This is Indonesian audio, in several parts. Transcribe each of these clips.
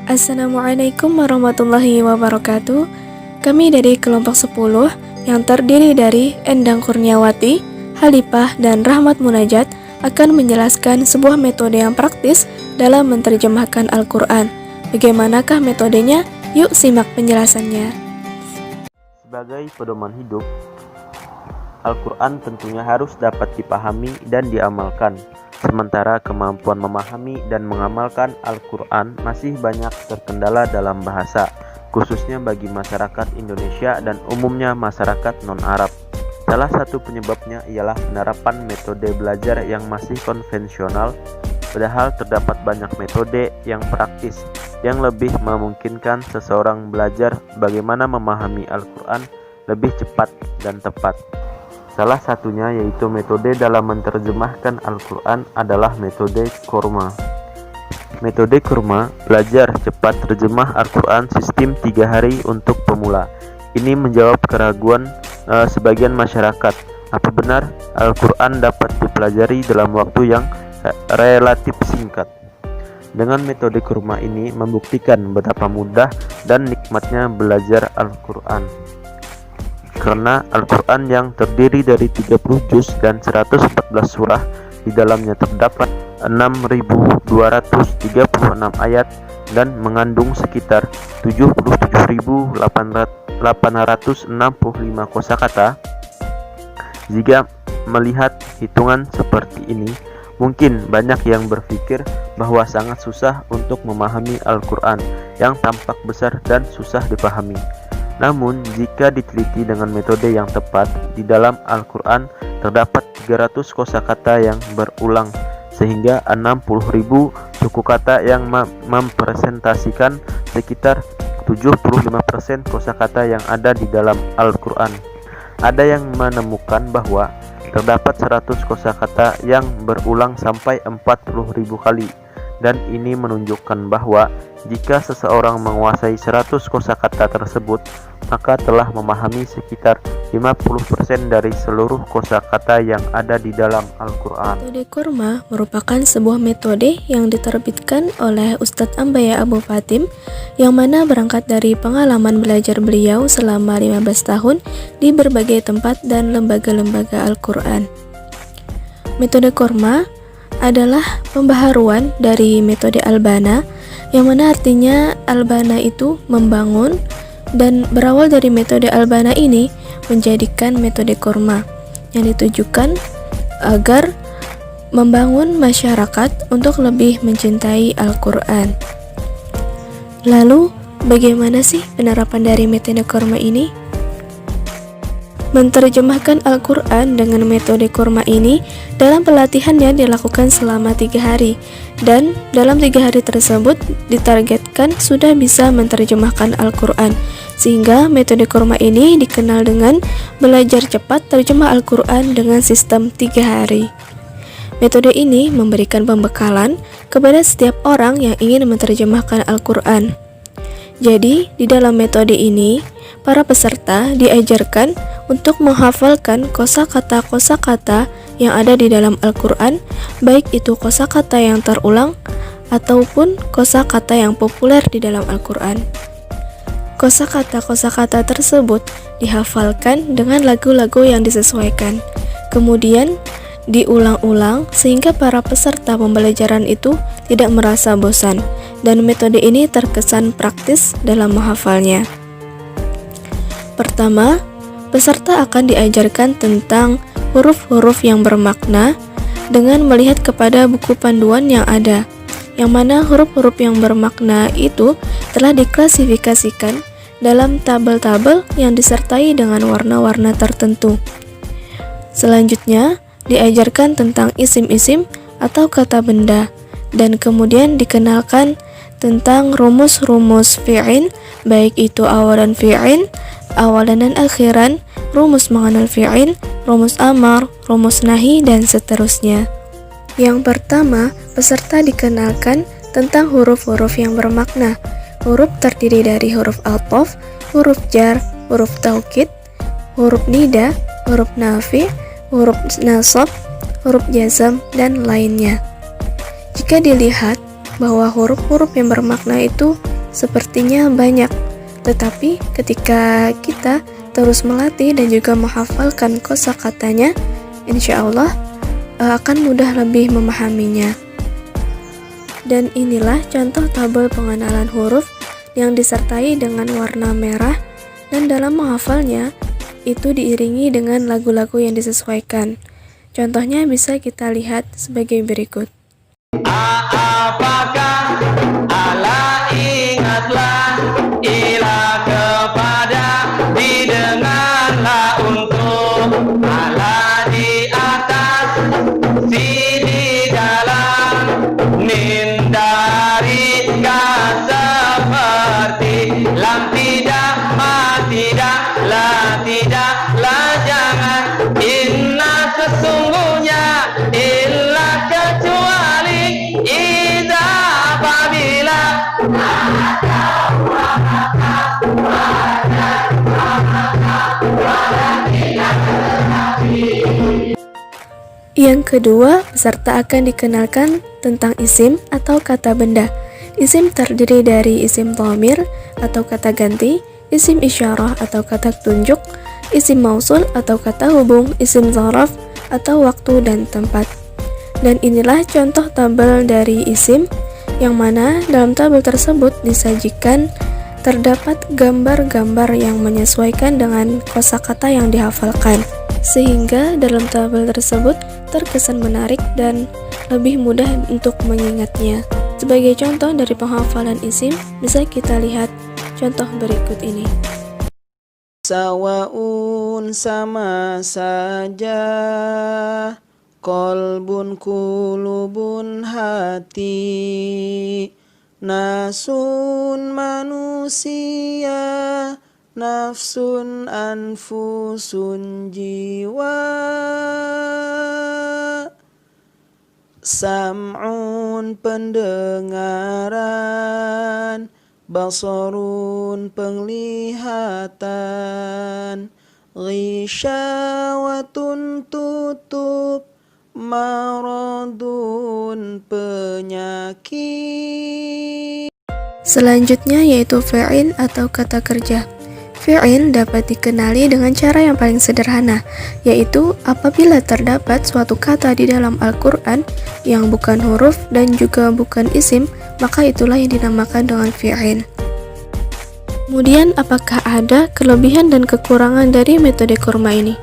Assalamualaikum warahmatullahi wabarakatuh. Kami dari kelompok 10 yang terdiri dari Endang Kurniawati, Halipah, dan Rahmat Munajat akan menjelaskan sebuah metode yang praktis dalam menerjemahkan Al-Quran. Bagaimanakah metodenya? Yuk simak penjelasannya. Sebagai pedoman hidup, Al-Quran tentunya harus dapat dipahami dan diamalkan. Sementara kemampuan memahami dan mengamalkan Al-Quran masih banyak terkendala dalam bahasa, khususnya bagi masyarakat Indonesia dan umumnya masyarakat non-Arab. Salah satu penyebabnya ialah penerapan metode belajar yang masih konvensional, padahal terdapat banyak metode yang praktis yang lebih memungkinkan seseorang belajar bagaimana memahami Al-Quran lebih cepat dan tepat. Salah satunya yaitu metode dalam menerjemahkan Al-Quran adalah metode Kurma. Metode Kurma belajar cepat terjemah Al-Quran sistem 3 hari untuk pemula. Ini menjawab keraguan sebagian masyarakat. Apa benar Al-Quran dapat dipelajari dalam waktu yang relatif singkat? Dengan metode Kurma ini membuktikan betapa mudah dan nikmatnya belajar Al-Quran. Karena Al-Quran yang terdiri dari 30 juz dan 114 surah, di dalamnya terdapat 6.236 ayat dan mengandung sekitar 77.865 kosakata. Jika melihat hitungan seperti ini, mungkin banyak yang berpikir bahwa sangat susah untuk memahami Al-Quran yang tampak besar dan susah dipahami. Namun, jika diteliti dengan metode yang tepat, di dalam Al-Quran terdapat 300 kosakata yang berulang, sehingga 60.000 suku kata yang mempresentasikan sekitar 75% kosakata yang ada di dalam Al-Quran. Ada yang menemukan bahwa terdapat 100 kosakata yang berulang sampai 40.000 kali, dan ini menunjukkan bahwa jika seseorang menguasai 100 kosakata tersebut, maka telah memahami sekitar 50% dari seluruh kosakata yang ada di dalam Al-Quran. Metode Kurma merupakan sebuah metode yang diterbitkan oleh Ustadz Ambaya Abu Fatim, yang mana berangkat dari pengalaman belajar beliau selama 15 tahun di berbagai tempat dan lembaga-lembaga Al-Quran. Metode Kurma adalah pembaharuan dari metode Al-Bana, yang mana artinya Al-Bana itu membangun, dan berawal dari metode Al-Bana ini menjadikan metode Kurma yang ditujukan agar membangun masyarakat untuk lebih mencintai Al-Quran. Lalu, bagaimana sih penerapan dari metode Kurma ini? Menerjemahkan Al-Quran dengan metode Kurma ini dalam pelatihannya dilakukan selama 3 hari, dan dalam 3 hari tersebut ditargetkan sudah bisa menerjemahkan Al-Quran, sehingga metode Kurma ini dikenal dengan belajar cepat terjemah Al-Quran dengan sistem 3 hari. Metode ini memberikan pembekalan kepada setiap orang yang ingin menerjemahkan Al-Quran. Jadi, di dalam metode ini, para peserta diajarkan untuk menghafalkan kosakata-kosakata yang ada di dalam Al-Quran, baik itu kosakata yang terulang ataupun kosakata yang populer di dalam Al-Quran. Kosakata-kosakata tersebut dihafalkan dengan lagu-lagu yang disesuaikan, kemudian diulang-ulang sehingga para peserta pembelajaran itu tidak merasa bosan, dan metode ini terkesan praktis dalam menghafalnya. Pertama, peserta akan diajarkan tentang huruf-huruf yang bermakna dengan melihat kepada buku panduan yang ada, yang mana huruf-huruf yang bermakna itu telah diklasifikasikan dalam tabel-tabel yang disertai dengan warna-warna tertentu. Selanjutnya, diajarkan tentang isim-isim atau kata benda, dan kemudian dikenalkan tentang rumus-rumus fi'il, baik itu awalan fi'il, awalan dan akhiran, rumus mengenal fi'il, rumus amar, rumus nahi, dan seterusnya. Yang pertama, peserta dikenalkan tentang huruf-huruf yang bermakna. Huruf terdiri dari huruf athof, huruf jar, huruf taukid, huruf nida, huruf nafi, huruf nasab, huruf jazam, dan lainnya. Jika dilihat bahwa huruf-huruf yang bermakna itu sepertinya banyak, tetapi ketika kita terus melatih dan juga menghafalkan kosakatanya, insya Allah akan mudah lebih memahaminya. Dan inilah contoh tabel pengenalan huruf yang disertai dengan warna merah, dan dalam menghafalnya itu diiringi dengan lagu-lagu yang disesuaikan. Contohnya bisa kita lihat sebagai berikut. Apakah ala ingatlah ila kepada didengarlah untuk ala di atas si di dalam min dari ka seperti lam tidak ma tidak la jangan inna sesungguhnya illa kecuali idza apabila Yang kedua, peserta akan dikenalkan tentang isim atau kata benda. Isim terdiri dari isim dhamir atau kata ganti, isim isyarah atau kata tunjuk, isim mausul atau kata hubung, isim zaraf atau waktu dan tempat. Dan inilah contoh tabel dari isim, yang mana dalam tabel tersebut disajikan terdapat gambar-gambar yang menyesuaikan dengan kosakata yang dihafalkan, sehingga dalam tabel tersebut terkesan menarik dan lebih mudah untuk mengingatnya. Sebagai contoh dari penghafalan isim, bisa kita lihat contoh berikut ini. Sawaun sama saja, kolbun kulubun hati, nasun manusia, nafsun anfusun jiwa, sam'un pendengaran, basarun penglihatan, ghisyawatun tutup, maradun penyakit. Selanjutnya yaitu fi'il atau kata kerja. Fi'il dapat dikenali dengan cara yang paling sederhana, yaitu apabila terdapat suatu kata di dalam Al-Quran yang bukan huruf dan juga bukan isim, maka itulah yang dinamakan dengan fi'il. Kemudian, apakah ada kelebihan dan kekurangan dari metode kurma ini?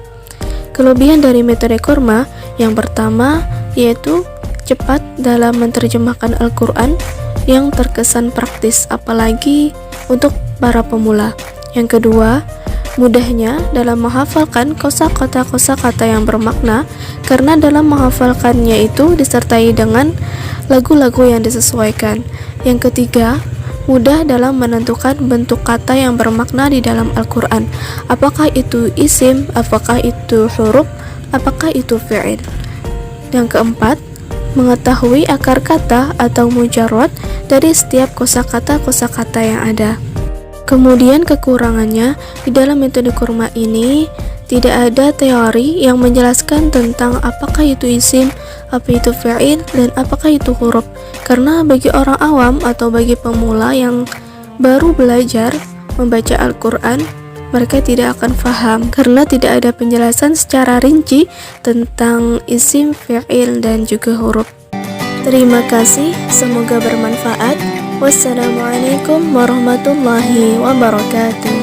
Kelebihan dari metode kurma yang pertama yaitu cepat dalam menerjemahkan Al-Quran yang terkesan praktis, apalagi untuk para pemula. Yang kedua, mudahnya dalam menghafalkan kosakata yang bermakna, karena dalam menghafalkannya itu disertai dengan lagu-lagu yang disesuaikan. Yang ketiga, mudah dalam menentukan bentuk kata yang bermakna di dalam Al-Quran, apakah itu isim, apakah itu huruf, apakah itu fi'il. Yang keempat, mengetahui akar kata atau mujarrad dari setiap kosakata yang ada. Kemudian kekurangannya, di dalam metode kurma ini tidak ada teori yang menjelaskan tentang apakah itu isim, apa itu fi'il, dan apakah itu huruf. Karena bagi orang awam atau bagi pemula yang baru belajar membaca Al-Quran, mereka tidak akan paham karena tidak ada penjelasan secara rinci tentang isim, fi'il, dan juga huruf. Terima kasih, semoga bermanfaat. Wassalamualaikum warahmatullahi wabarakatuh.